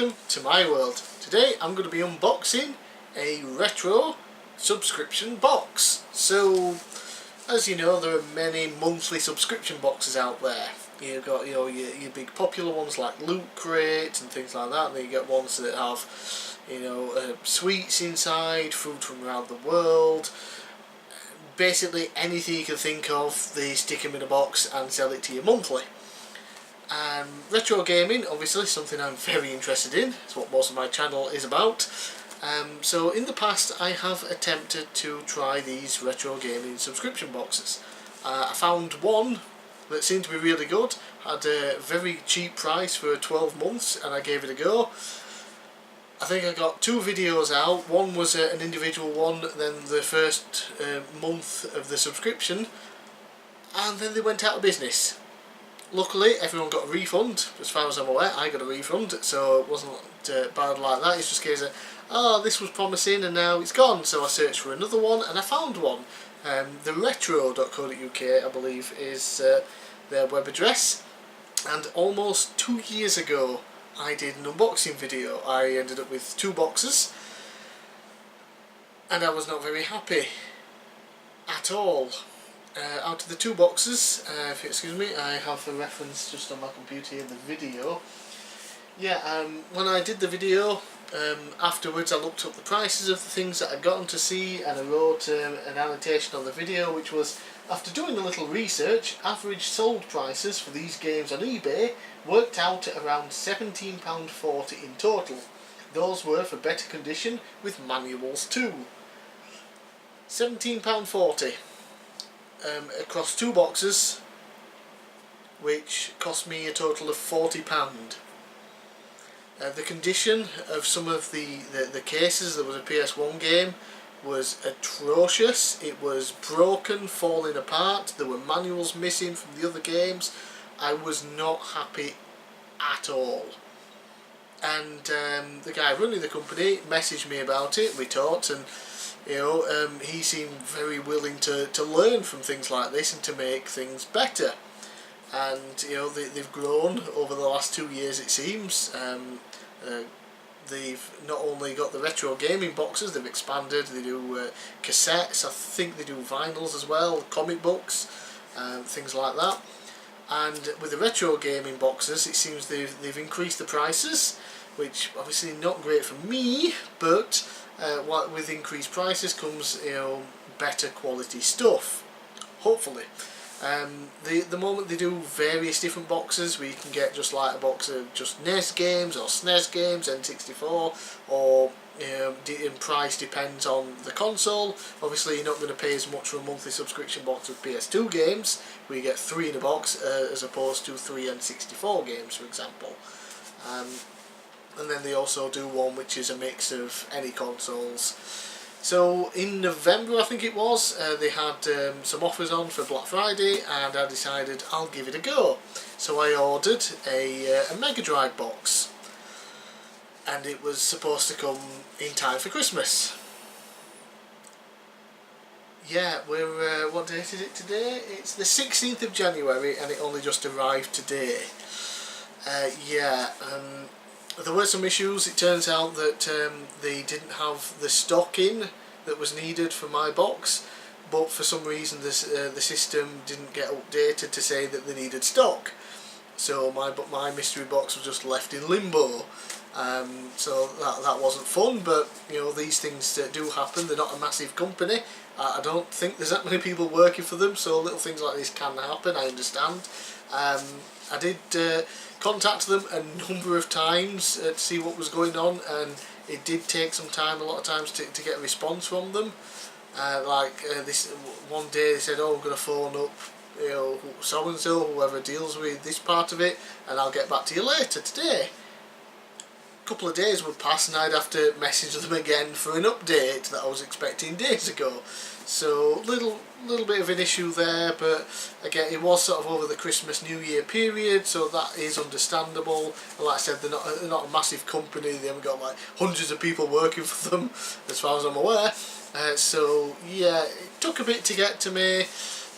welcome to my world. Today I'm going to be unboxing a retro subscription box. So, as you know, there are many monthly subscription boxes out there. You've got your big popular ones like Loot Crate and things like that, and then you get ones that have sweets inside, food from around the world. Basically anything you can think of, they stick them in a box and sell it to you monthly. Retro gaming, obviously, something I'm very interested in. It's what most of my channel is about. So in the past I have attempted to try these retro gaming subscription boxes. I found one that seemed to be really good, had a very cheap price for 12 months, and I gave it a go. I think I got 2 videos out. One was an individual one, then the first month of the subscription, and then they went out of business. Luckily everyone got a refund. As far as I'm aware, I got a refund, so it wasn't bad like that. It's just a case of, oh, this was promising and now it's gone. So I searched for another one and I found one. The retro.co.uk, I believe, is their web address, and almost 2 years ago I did an unboxing video. I ended up with 2 boxes and I was not very happy at all. Out of the 2 boxes, if you excuse me, I have a reference just on my computer here, the video. Yeah, when I did the video, afterwards I looked up the prices of the things that I'd gotten to see, and I wrote an annotation on the video, which was, after doing a little research, average sold prices for these games on eBay worked out at around £17.40 in total. Those were for better condition with manuals too. £17.40. Across 2 boxes, which cost me a total of £40. The condition of some of the cases, there was a PS1 game, was atrocious. It was broken, falling apart, there were manuals missing from the other games. I was not happy at all. And the guy running the company messaged me about it, we talked, and he seemed very willing to learn from things like this and to make things better. And they've grown over the last 2 years, it seems. They've not only got the retro gaming boxes, they've expanded. They do cassettes, I think they do vinyls as well, comic books, things like that. And with the retro gaming boxes, it seems they've increased the prices, which obviously not great for me, but with increased prices comes better quality stuff, hopefully. The moment they do various different boxes, where you can get just like a box of just NES games or SNES games, N64, or in price depends on the console. Obviously you're not going to pay as much for a monthly subscription box with PS2 games, where you get 3 in a box as opposed to 3 N64 games, for example. And then they also do one which is a mix of any consoles. So in November, I think it was, they had some offers on for Black Friday, and I decided I'll give it a go. So I ordered a Mega Drive box, and it was supposed to come in time for Christmas. Yeah, we're what date is it today? It's the 16th of January, and it only just arrived today. There were some issues. It turns out that they didn't have the stock in that was needed for my box, but for some reason the system didn't get updated to say that they needed stock. So my mystery box was just left in limbo. So that wasn't fun, but these things do happen. They're not a massive company. I don't think there's that many people working for them, so little things like this can happen, I understand. I did contact them a number of times to see what was going on, and it did take some time, a lot of times, to get a response from them. This one day they said, oh, I'm going to phone up so and so, whoever deals with this part of it, and I'll get back to you later today. A couple of days would pass and I'd have to message them again for an update that I was expecting days ago. So little bit of an issue there, but again it was sort of over the Christmas New Year period, so that is understandable. And like I said, they're not a massive company. They haven't got like hundreds of people working for them, as far as I'm aware. So yeah, it took a bit to get to me.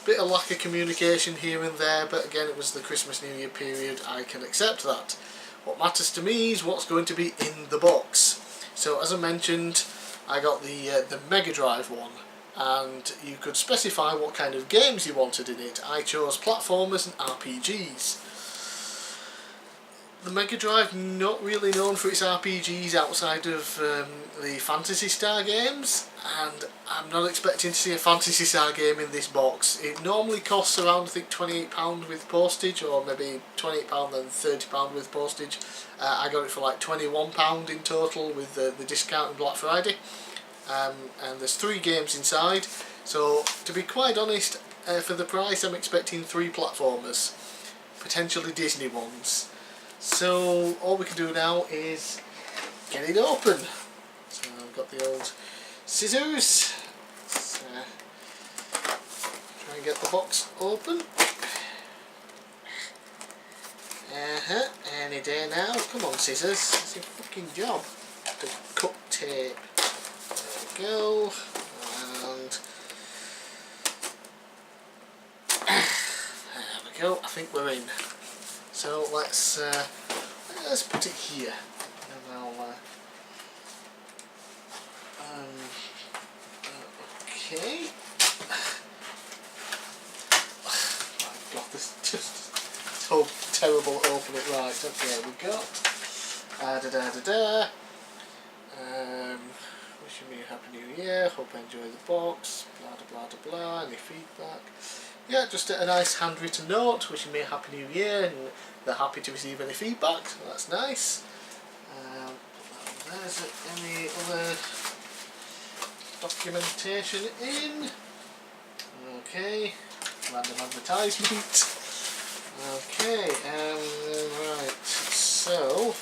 Bit of lack of communication here and there, but again it was the Christmas New Year period, I can accept that. What matters to me is what's going to be in the box. So as I mentioned, I got the Mega Drive one, and you could specify what kind of games you wanted in it. I chose platformers and RPGs. The Mega Drive, not really known for its RPGs outside of the Phantasy Star games, and I'm not expecting to see a Phantasy Star game in this box. It normally costs around, I think, £28 with postage, or maybe £28 and £30 with postage. I got it for like £21 in total with the discount on Black Friday. And there's 3 games inside, so to be quite honest, for the price I'm expecting 3 platformers, potentially Disney ones. So all we can do now is get it open. So I've got the old scissors. Let's try and get the box open. Any day now. Come on, scissors, it's your fucking job to cut tape. There we go. And there we go. I think we're in. So let's put it here, and I'll okay. My God, this is just so terrible to open it right. Okay, there we go. Wishing me a happy new year. Hope I enjoy the box. Blah blah blah blah. Any feedback? Yeah, just a nice handwritten note wishing me a happy new year, and they're happy to receive any feedback, so that's nice. There's any other documentation in. Okay, random advertisement. Okay, right, so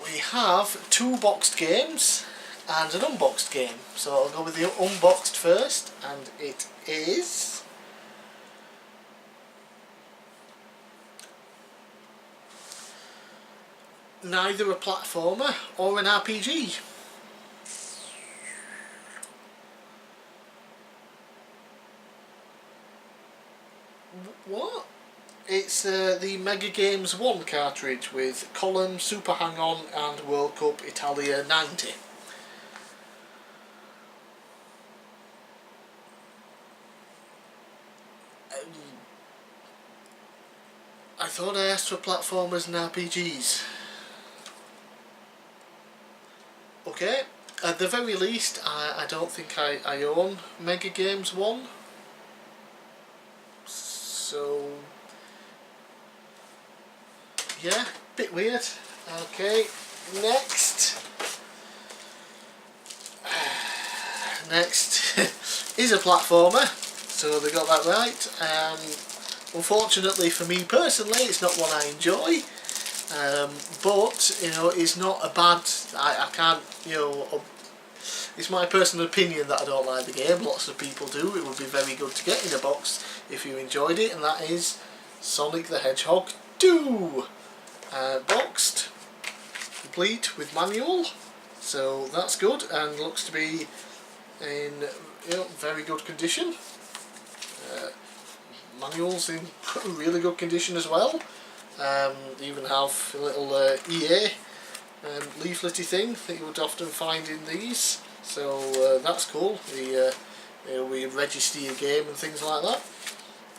we have 2 boxed games and an unboxed game. So I'll go with the unboxed first, and it is neither a platformer or an RPG. What? It's the Mega Games 1 cartridge with Column, Super Hang-On and World Cup Italia 90. I thought I asked for platformers and RPGs. Okay, at the very least, I don't think I own Mega Games 1. So, yeah, bit weird. Okay, next. Next is a platformer, so they got that right. Unfortunately for me personally, it's not one I enjoy. But you know, it's not a bad. I can't, you know. It's my personal opinion that I don't like the game. Lots of people do. It would be very good to get in a box if you enjoyed it, and that is Sonic the Hedgehog 2, boxed, complete with manual. So that's good, and looks to be in, you know, very good condition. Manuals in really good condition as well. They even have a little EA leaflety thing that you would often find in these, so that's cool. We register your game and things like that.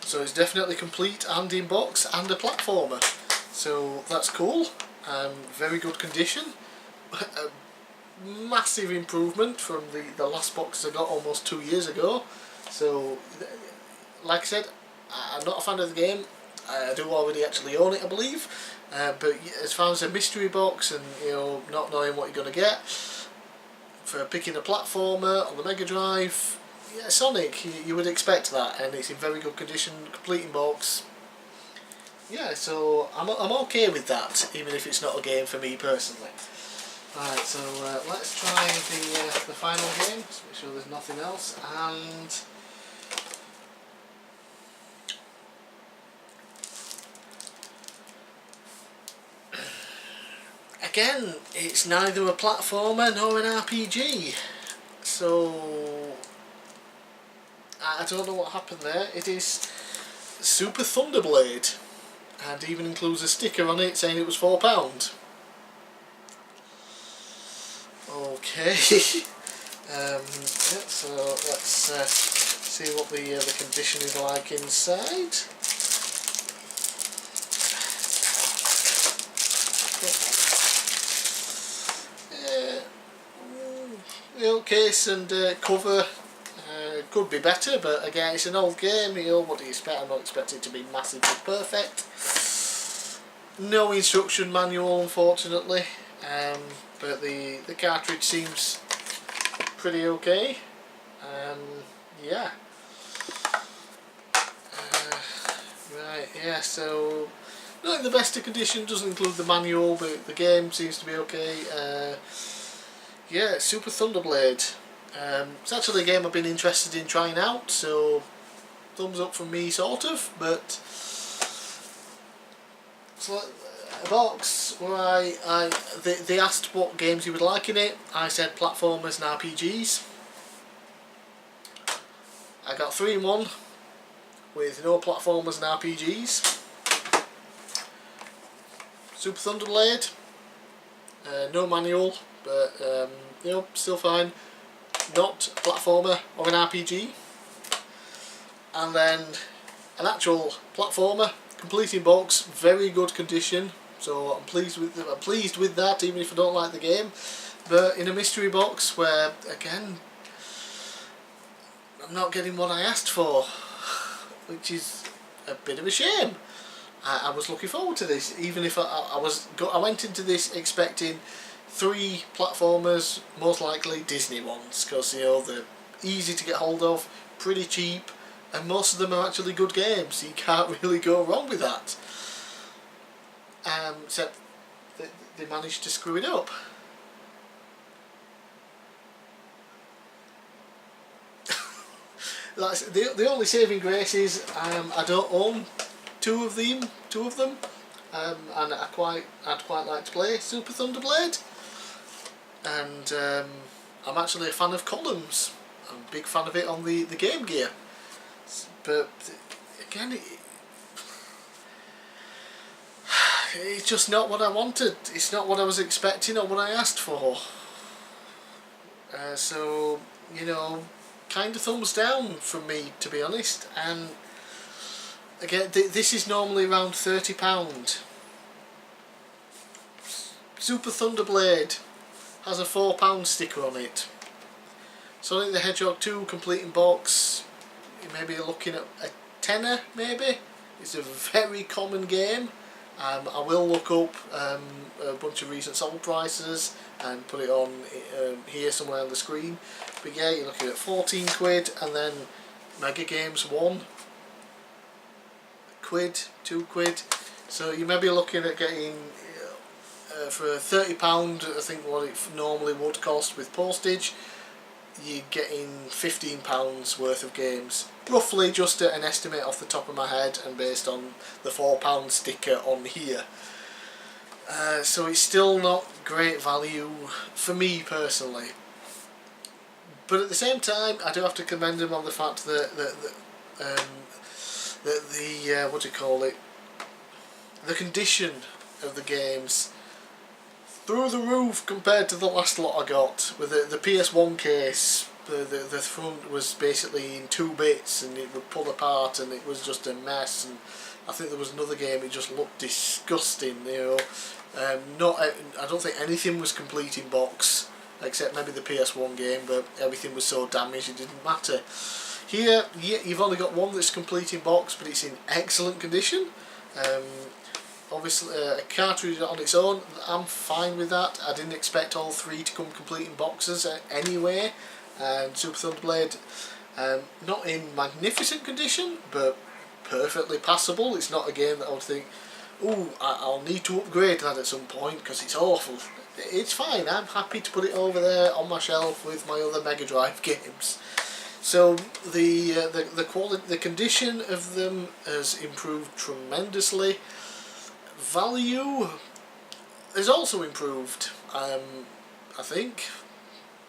So it's definitely complete and in box and a platformer, so that's cool. Very good condition. Massive improvement from the last box I got almost 2 years ago. So like I said, I'm not a fan of the game. I do already actually own it, I believe, but as far as a mystery box and, you know, not knowing what you're going to get for picking a platformer on the Mega Drive, yeah, Sonic, you would expect that, and it's in very good condition, complete in box. Yeah, so I'm okay with that, even if it's not a game for me personally. Right, so let's try the final game, just make sure there's nothing else, and again, it's neither a platformer nor an RPG, so I don't know what happened there. It is Super Thunderblade. and even includes a sticker on it saying it was £4. Okay. Yeah, so let's see what the condition is like inside. The case and cover could be better, but again, it's an old game. You know, what do you expect? I'm not expecting it to be massively perfect. No instruction manual, unfortunately, but the cartridge seems pretty okay. Yeah. Right, yeah, so not in the best of condition, doesn't include the manual, but the game seems to be okay. Yeah, Super Thunderblade. It's actually a game I've been interested in trying out, so thumbs up from me, sort of, but it's like a box where they asked what games you would like in it. I said platformers and RPGs. I got 3 in 1 with no platformers and RPGs. Super Thunderblade, no manual, but you know, still fine. Not a platformer or an RPG. And then an actual platformer, complete in box, very good condition. So I'm pleased with that, even if I don't like the game. But in a mystery box where, again, I'm not getting what I asked for, which is a bit of a shame. I was looking forward to this, even if I went into this expecting 3 platformers, most likely Disney ones, because you know they're easy to get hold of, pretty cheap, and most of them are actually good games, so you can't really go wrong with that. Except they managed to screw it up. That's the only saving grace is I don't own two of them, and I'd quite like to play Super Thunderblade, and I'm actually a fan of columns. I'm a big fan of it on the Game Gear, but again, it's just not what I wanted. It's not what I was expecting or what I asked for. So you know, kind of thumbs down from me, to be honest. And again, this is normally around £30. Super Thunderblade has a £4 sticker on it. Sonic the Hedgehog 2 complete in box, you may be looking at a tenner maybe. It's a very common game. I will look up a bunch of recent sold prices and put it on here somewhere on the screen. But yeah, you're looking at 14 quid, and then Mega Games 1 quid, 2 quid. So you may be looking at getting for £30, I think what it normally would cost with postage, you're getting £15 worth of games. Roughly, just an estimate off the top of my head and based on the £4 sticker on here. So it's still not great value for me personally. But at the same time, I do have to commend them on the fact that the what do you call it? The condition of the games through the roof compared to the last lot I got. With the PS1 case, the front was basically in 2 bits and it would pull apart and it was just a mess. And I think there was another game, it just looked disgusting. You know, I don't think anything was complete in box except maybe the PS1 game, but everything was so damaged it didn't matter. Here, you've only got one that's complete in box, but it's in excellent condition. Obviously, a cartridge on its own, I'm fine with that. I didn't expect all 3 to come complete in boxes anyway. And Super Thunderblade, not in magnificent condition, but perfectly passable. It's not a game that I would think, ooh, I'll need to upgrade that at some point because it's awful. It's fine. I'm happy to put it over there on my shelf with my other Mega Drive games. So the quality, the condition of them has improved tremendously. Value has also improved. I think,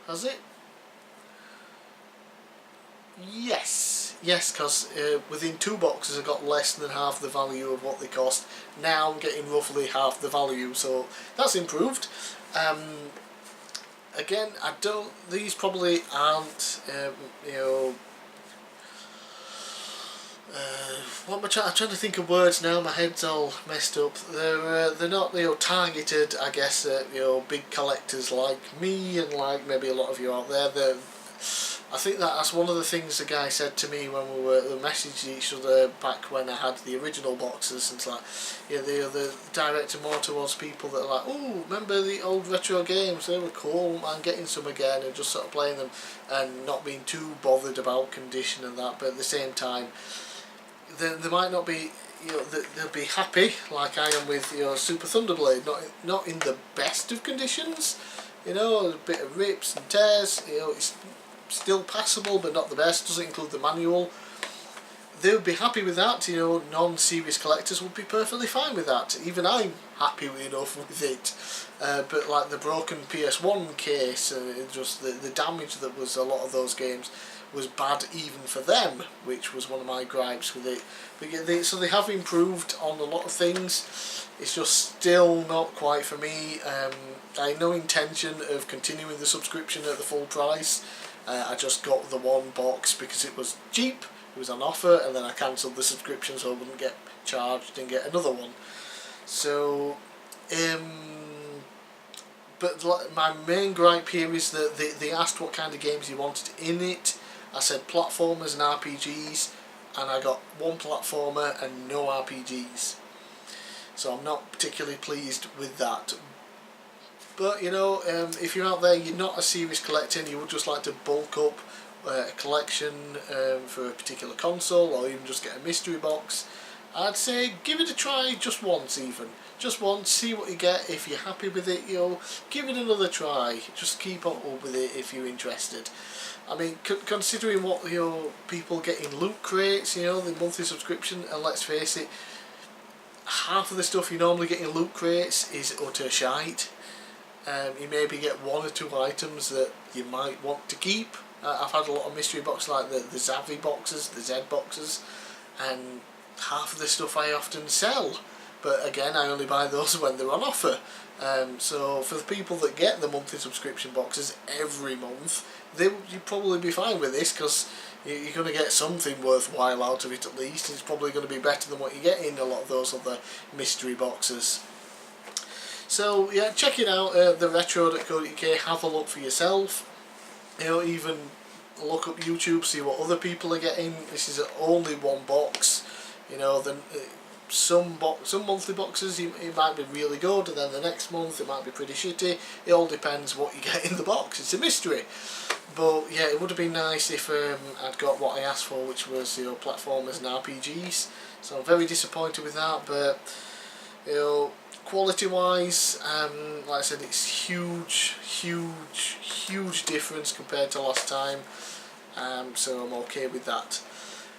has it? Yes, yes, because within 2 boxes I got less than half the value of what they cost. Now I'm getting roughly half the value, so that's improved. Again, I don't. These probably aren't, you know. What am I trying? I'm trying to think of words now. My head's all messed up. They're not, you know, targeted, I guess, at, you know, big collectors like me and like maybe a lot of you out there. I think that's one of the things the guy said to me when we messaged each other back when I had the original boxes, and it's like, yeah, they're directed more towards people that are like, oh, remember the old retro games? They were cool. I'm getting some again, and just sort of playing them and not being too bothered about condition and that. But at the same time, they might not be, you know, they'll be happy like I am with, you know, Super Thunderblade, not in the best of conditions, you know, a bit of rips and tears, you know, it's still passable but not the best, doesn't include the manual. They would be happy with that, you know, non-serious collectors would be perfectly fine with that. Even I'm happy enough with it. But like the broken PS1 case, just the damage that was a lot of those games was bad even for them, which was one of my gripes with it. But yeah, so they have improved on a lot of things. It's just still not quite for me. I have no intention of continuing the subscription at the full price. I just got the one box because it was cheap, it was on offer, and then I cancelled the subscription so I wouldn't get charged and get another one. So, but my main gripe here is that they asked what kind of games you wanted in it. I said platformers and RPGs, and I got one platformer and no RPGs. So I'm not particularly pleased with that. But, you know, if you're out there, you're not a serious collector and you would just like to bulk up a collection for a particular console, or even just get a mystery box, I'd say give it a try just once even. Just once, see what you get. If you're happy with it, you know, give it another try. Just keep up with it if you're interested. I mean, considering what, you know, people get in loot crates, you know, the monthly subscription, and let's face it, half of the stuff you normally get in loot crates is utter shite. You maybe get 1 or 2 items that you might want to keep. I've had a lot of mystery boxes like the Zavi boxes, the Z boxes, and half of the stuff I often sell. But again, I only buy those when they're on offer. So for the people that get the monthly subscription boxes every month, you'd probably be fine with this, because you're going to get something worthwhile out of it at least. It's probably going to be better than what you get in a lot of those other mystery boxes. So yeah, check it out, the retro.co.uk, have a look for yourself. You know, even look up YouTube, see what other people are getting. This is only one box. You know, then some monthly boxes it might be really good, and then the next month it might be pretty shitty. It all depends what you get in the box. It's a mystery. But yeah, it would have been nice if I'd got what I asked for, which was, you know, platformers and RPGs. So I'm very disappointed with that. But, you know, quality wise, like I said, it's huge difference compared to last time, so I'm okay with that.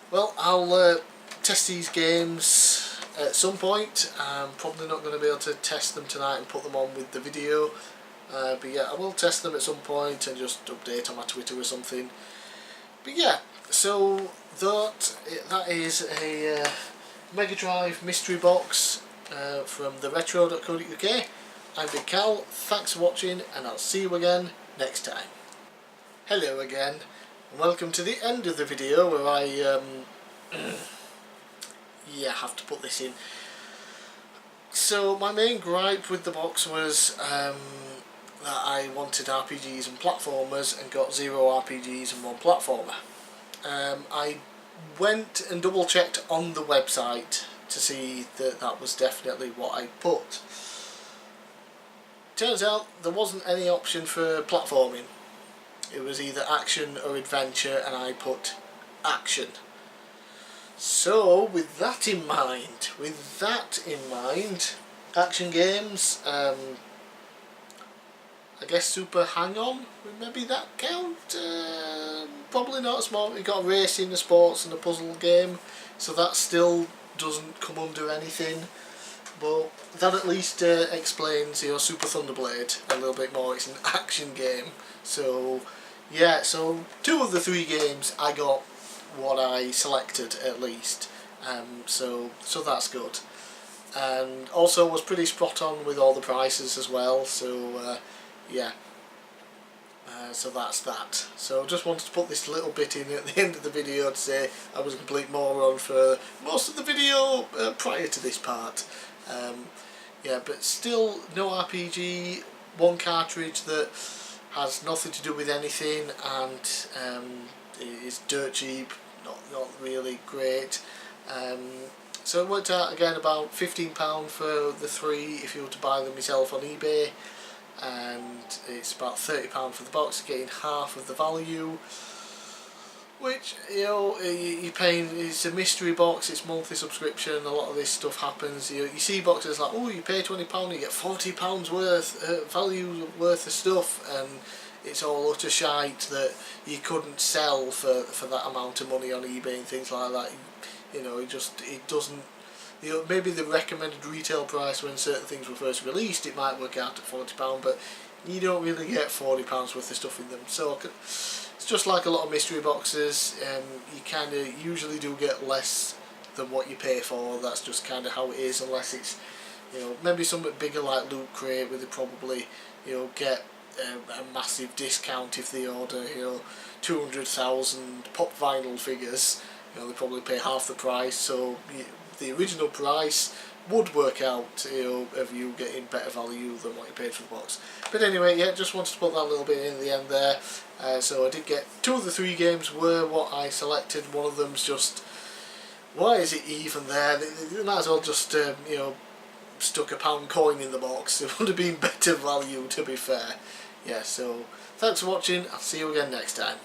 Well, I'll test these games at some point. I'm probably not going to be able to test them tonight and put them on with the video, but yeah, I will test them at some point and just update on my Twitter or something. But yeah, so that is a Mega Drive mystery box from the retro.co.uk. I'm bigcal, thanks for watching, and I'll see you again next time. Hello again, and welcome to the end of the video where I yeah, have to put this in. So my main gripe with the box was that I wanted RPGs and platformers and got 0 RPGs and 1 platformer. I went and double checked on the website to see that that was definitely what I put. Turns out there wasn't any option for platforming. It was either action or adventure, and I put action. So with that in mind, action games, I guess Super Hang-On, would maybe that count? Probably not. Small. We've got racing, a sports and a puzzle game, so that still doesn't come under anything. But that at least explains, you know, Super Thunderblade a little bit more. It's an action game. So yeah, so 2 of the 3 games I got what I selected at least. So that's good. And also was pretty spot on with all the prices as well. So yeah. So that's that. So just wanted to put this little bit in at the end of the video to say I was a complete moron for most of the video prior to this part. Yeah, but still no RPG, one cartridge that has nothing to do with anything, and is dirt cheap, not really great. So it worked out again about £15 for the 3 if you were to buy them yourself on eBay, and it's about £30 for the box, getting half of the value, which, you know, you're paying. It's a mystery box, it's monthly subscription, a lot of this stuff happens. You see boxes like, oh, you pay £20, you get £40 worth value worth of stuff, and it's all utter shite that you couldn't sell for that amount of money on eBay and things like that. You know, it doesn't. You know, maybe the recommended retail price when certain things were first released, it might work out at £40, but you don't really get £40 worth of stuff in them. So it's just like a lot of mystery boxes. You kind of usually do get less than what you pay for. That's just kind of how it is, unless it's, you know, maybe something bigger like Loot Crate, where they probably, you know, get a massive discount if they order, you know, 200,000 pop vinyl figures. You know, they probably pay half the price, so the original price would work out, you know, of you getting better value than what you paid for the box. But anyway, yeah, just wanted to put that little bit in the end there. So I did get 2 of the 3 games were what I selected. One of them's just, why is it even there? They might as well just, you know, stuck a £1 coin in the box. It would have been better value, to be fair. Yeah, so thanks for watching. I'll see you again next time.